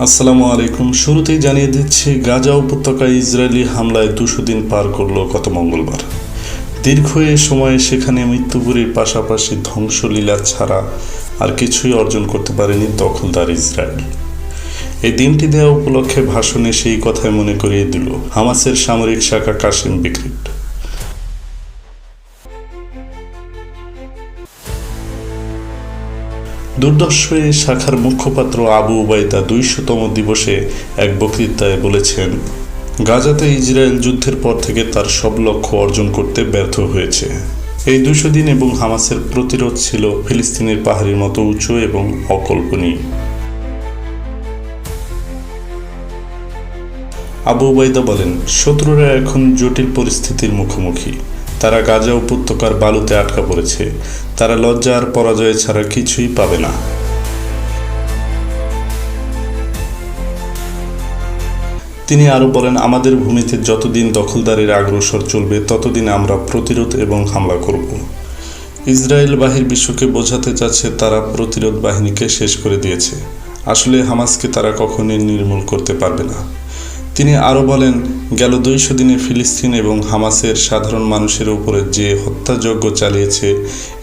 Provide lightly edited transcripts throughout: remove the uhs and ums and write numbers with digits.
আসসালামু আলাইকুম। শুরুতেই জানিয়ে দিচ্ছি, গাজা উপত্যকায় ইসরায়েলি হামলায় 200 দিন পার করল গত মঙ্গলবার। দীর্ঘ এ সময়ে সেখানে মৃত্যুপুরীর পাশাপাশি ধ্বংসলীলা ছাড়া আর কিছুই অর্জন করতে পারেনি দখলদার ইসরায়েল। এই দিনটি দেওয়া উপলক্ষে ভাষণে সেই কথাই মনে করিয়ে দিল হামাসের সামরিক শাখা কাসেম ব্রিগেড। দুর্দর্শ এই শাখার মুখপাত্র আবু উবাইদা 200তম দিবসে এক বক্তৃতায় বলেছেন, গাজাতে ইসরায়েল যুদ্ধের পর থেকে তার সব লক্ষ্য অর্জন করতে ব্যর্থ হয়েছে। এই 200 দিন এবং হামাসের প্রতিরোধ ছিল ফিলিস্তিনের পাহাড়ের মতো উঁচু এবং অকল্পনীয়। আবু উবাইদা বলেন, শত্রুরা এখন জটিল পরিস্থিতির মুখোমুখি। তারা গাজা উপত্যকার বালুতে আটকা পড়েছে। তারা লজ্জা আর পরাজয় ছাড়া কিছুই পাবে না। তিনি আরও বলেন, আমাদের ভূমিতে যতদিন দখলদারের অগ্রসর চলবে ততদিন আমরা প্রতিরোধ এবং হামলা করব। ইসরায়েল বহির্বিশ্বকে বোঝাতে চাচ্ছে তারা প্রতিরোধ বাহিনীকে শেষ করে দিয়েছে। আসলে হামাসকে তারা কখনোই নির্মূল করতে পারবে না। তিনি আরও বলেন, গেল 200 দিনে ফিলিস্তিন এবং হামাসের সাধারণ মানুষের উপরে যে হত্যাযজ্ঞ চালিয়েছে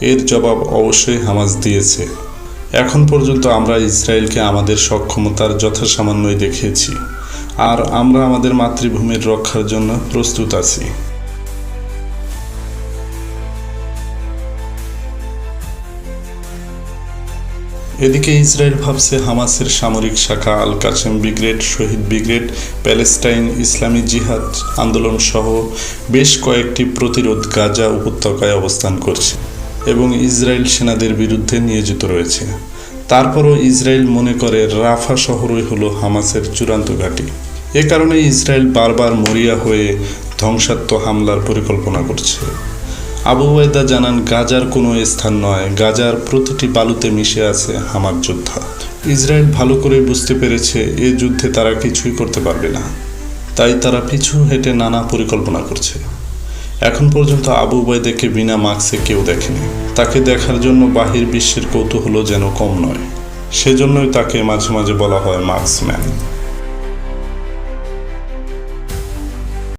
এর জবাব অবশ্যই হামাস দিয়েছে। এখন পর্যন্ত আমরা ইসরায়েলকে আমাদের সক্ষমতার যথাসামান্যই দেখিয়েছি, আর আমরা আমাদের মাতৃভূমির রক্ষার জন্য প্রস্তুত আছি। এদিকে ইসরায়েল ভাবছে হামাসের সামরিক শাখা আল কাসেম ব্রিগেড, শহীদ ব্রিগেড, প্যালেস্টাইন ইসলামী জিহাদ আন্দোলন সহ বেশ কয়েকটি প্রতিরোধ গাজা উপত্যকায় অবস্থান করছে এবং ইসরায়েল সেনাদের বিরুদ্ধে নিয়োজিত রয়েছে। তারপরও ইসরায়েল মনে করে রাফা শহরই হলো হামাসের চূড়ান্ত ঘাঁটি। এ কারণে ইসরায়েল বারবার মরিয়া হয়ে ধ্বংসাত্মক হামলার পরিকল্পনা করছে। আবু উবাইদা জানান, গাজার কোনো স্থান নয়, গাজার প্রতিটি বালুতে মিশে আছে হামাস যোদ্ধা। ইসরায়েল ভালো করে বুঝতে পেরেছে এ যুদ্ধে তারা কিছুই করতে পারবে না, তাই তারা পিছু হেঁটে নানা পরিকল্পনা করছে। এখন পর্যন্ত আবু উবাইদাকে বিনা মাস্কে কেউ দেখেনি। তাকে দেখার জন্য বাহির বিশ্বের কৌতূহল যেন কম নয়। সেজন্যই তাকে মাঝে মাঝে বলা হয় মাস্কম্যান।